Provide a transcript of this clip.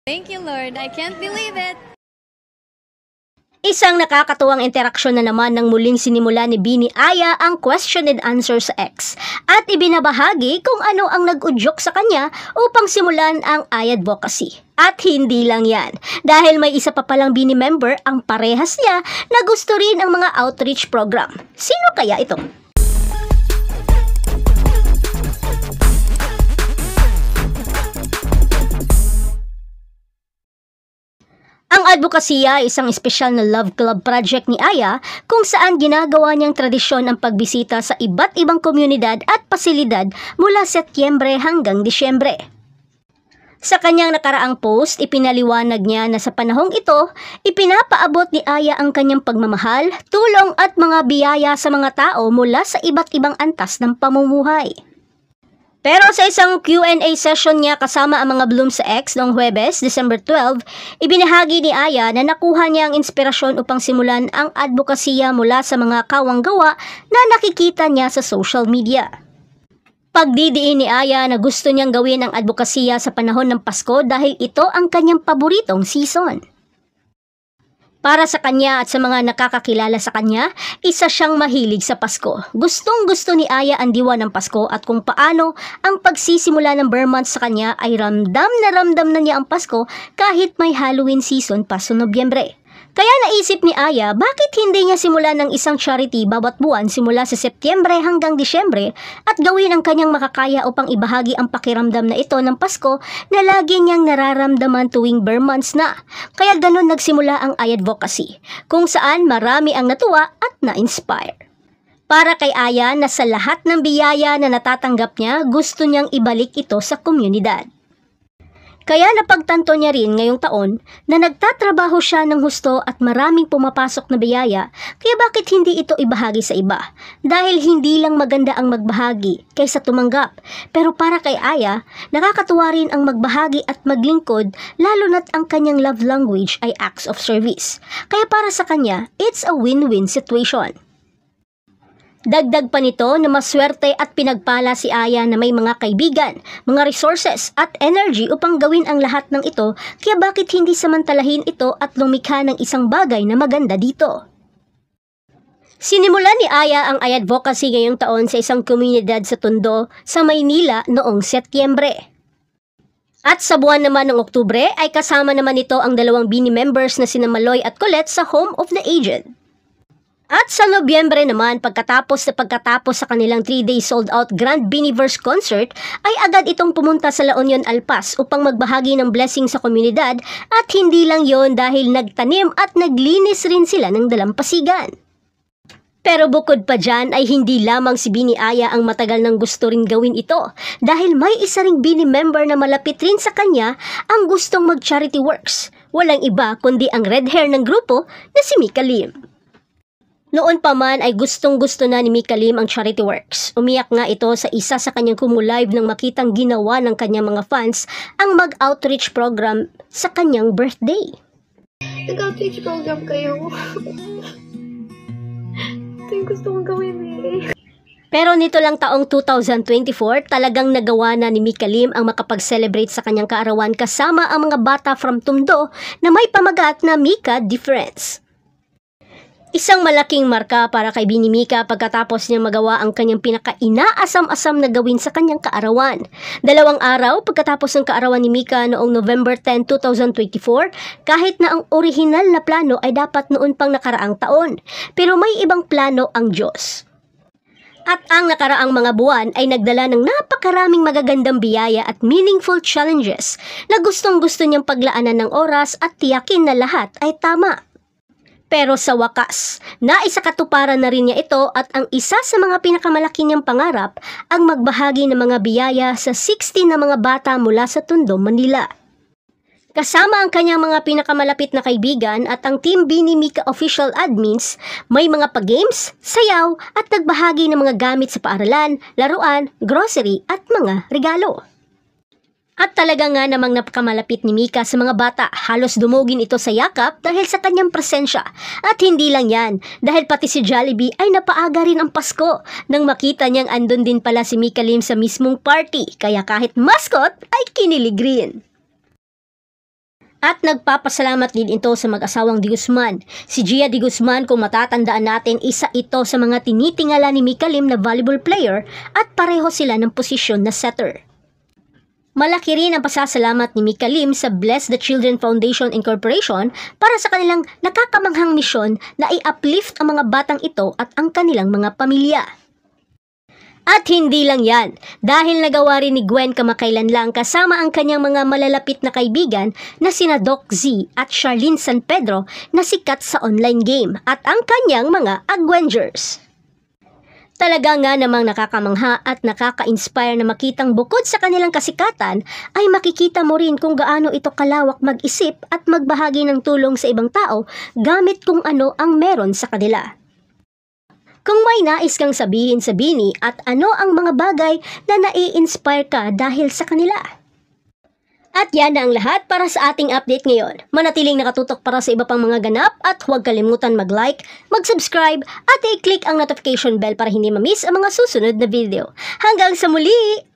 Thank you, Lord. I can't believe it. Isang nakakatuwang interaksyon na naman nang muling sinimula ni Bini Aya ang question and answer sa X at ibinabahagi kung ano ang nag-udyok sa kanya upang simulan ang Aya Advocacy. At hindi lang yan, dahil may isa pa palang Bini member ang parehas niya na gusto rin ang mga outreach program. Sino kaya ito? Ang advokasya ay isang espesyal na love club project ni Aya kung saan ginagawa niyang tradisyon ang pagbisita sa iba't ibang komunidad at pasilidad mula Setyembre hanggang Disyembre. Sa kanyang nakaraang post, ipinaliwanag niya na sa panahong ito, ipinapaabot ni Aya ang kanyang pagmamahal, tulong at mga biyaya sa mga tao mula sa iba't ibang antas ng pamumuhay. Pero sa isang Q&A session niya kasama ang mga Bloom sa X noong Huwebes, December 12, ibinahagi ni Aya na nakuha niya ang inspirasyon upang simulan ang advokasya mula sa mga kawanggawa na nakikita niya sa social media. Pagdidiin ni Aya na gusto niyang gawin ang advokasya sa panahon ng Pasko dahil ito ang kanyang paboritong season. Para sa kanya at sa mga nakakakilala sa kanya, isa siyang mahilig sa Pasko. Gustong-gusto ni Aya ang diwa ng Pasko at kung paano ang pagsisimula ng Burr month sa kanya ay ramdam na niya ang Pasko kahit may Halloween season pa sa Nobyembre. Kaya naisip ni Aya bakit hindi niya simulan ng isang charity bawat buwan simula sa Setyembre hanggang Disyembre at gawin ang kanyang makakaya upang ibahagi ang pakiramdam na ito ng Pasko na lagi niyang nararamdaman tuwing Burr months na. Kaya ganun nagsimula ang Aya Advocacy, kung saan marami ang natuwa at na-inspire. Para kay Aya na sa lahat ng biyaya na natatanggap niya, gusto niyang ibalik ito sa komunidad. Kaya napagtanto niya rin ngayong taon na nagtatrabaho siya ng husto at maraming pumapasok na biyaya, kaya bakit hindi ito ibahagi sa iba? Dahil hindi lang maganda ang magbahagi kaysa tumanggap, pero para kay Aya, nakakatuwa rin ang magbahagi at maglingkod lalo na't ang kanyang love language ay acts of service. Kaya para sa kanya, it's a win-win situation. Dagdag pa nito na maswerte at pinagpala si Aya na may mga kaibigan, mga resources at energy upang gawin ang lahat ng ito, kaya bakit hindi samantalahin ito at lumikha ng isang bagay na maganda dito? Sinimulan ni Aya ang Aya Advocacy ngayong taon sa isang komunidad sa Tondo, sa Maynila noong Setyembre. At sa buwan naman ng Oktubre ay kasama naman ito ang dalawang Bini members na sina Maloy at Colette sa Home of the Aged. At sa Nobyembre naman, pagkatapos sa kanilang 3-day sold-out Grand Biniverse concert, ay agad itong pumunta sa La Union, Alpas upang magbahagi ng blessing sa komunidad at hindi lang yon dahil nagtanim at naglinis rin sila ng dalampasigan. Pero bukod pa dyan ay hindi lamang si Bini Aya ang matagal nang gusto rin gawin ito dahil may isa ring Bini member na malapit rin sa kanya ang gustong mag-charity works. Walang iba kundi ang red hair ng grupo na si Mika Lim. Noon pa man ay gustong-gusto na ni Mika Lim ang charity works. Umiyak nga ito sa isa sa kanyang Kumu Live nang makitang ginawa ng kanyang mga fans ang mag-outreach program sa kanyang birthday. Nag-outreach program kayo. Ito yung gusto kong gawin eh. Pero nito lang taong 2024, talagang nagawa na ni Mika Lim ang makapag-celebrate sa kanyang kaarawan kasama ang mga bata from Tondo na may pamagat na Mika Difference. Isang malaking marka para kay Bini Mika pagkatapos niya magawa ang kanyang pinaka-inaasam-asam na gawin sa kanyang kaarawan. 2 araw pagkatapos ng kaarawan ni Mika noong November 10, 2024, kahit na ang orihinal na plano ay dapat noon pang nakaraang taon. Pero may ibang plano ang Diyos. At ang nakaraang mga buwan ay nagdala ng napakaraming magagandang biyaya at meaningful challenges na gustong-gusto niyang paglaanan ng oras at tiyakin na lahat ay tama. Pero sa wakas, naisakatuparan na rin niya ito at ang isa sa mga pinakamalaki niyang pangarap ang magbahagi ng mga biyaya sa 60 na mga bata mula sa Tondo, Manila. Kasama ang kanyang mga pinakamalapit na kaibigan at ang Team Bini Mika official admins, may mga pa-games, sayaw at nagbahagi ng mga gamit sa paaralan, laruan, grocery at mga regalo. At talaga nga namang napakamalapit ni Mika sa mga bata, halos dumugin ito sa yakap dahil sa kanyang presensya. At hindi lang yan, dahil pati si Jollibee ay napaaga rin ang Pasko nang makita niyang andun din pala si Mika Lim sa mismong party, kaya kahit mascot ay kinilig rin. At nagpapasalamat din ito sa mag-asawang De Guzman. Si Gia De Guzman, kung matatandaan natin, isa ito sa mga tinitingala ni Mika Lim na volleyball player at pareho sila ng posisyon na setter. Malaki rin ang pasasalamat ni Mika Lim sa Bless the Children Foundation Incorporation para sa kanilang nakakamanghang misyon na i-uplift ang mga batang ito at ang kanilang mga pamilya. At hindi lang yan, dahil nagawa rin ni Gwen kamakailan lang kasama ang kanyang mga malalapit na kaibigan na sina Doc Z at Charlene San Pedro na sikat sa online game at ang kanyang mga Agwengers. Talaga nga namang nakakamangha at nakaka-inspire na makitang bukod sa kanilang kasikatan ay makikita mo rin kung gaano ito kalawak mag-isip at magbahagi ng tulong sa ibang tao gamit kung ano ang meron sa kanila. Kung may nais kang sabihin sa Bini at ano ang mga bagay na nai-inspire ka dahil sa kanila. At yan na ang lahat para sa ating update ngayon. Manatiling nakatutok para sa iba pang mga ganap at huwag kalimutan mag-like, mag-subscribe at i-click ang notification bell para hindi ma-miss ang mga susunod na video. Hanggang sa muli!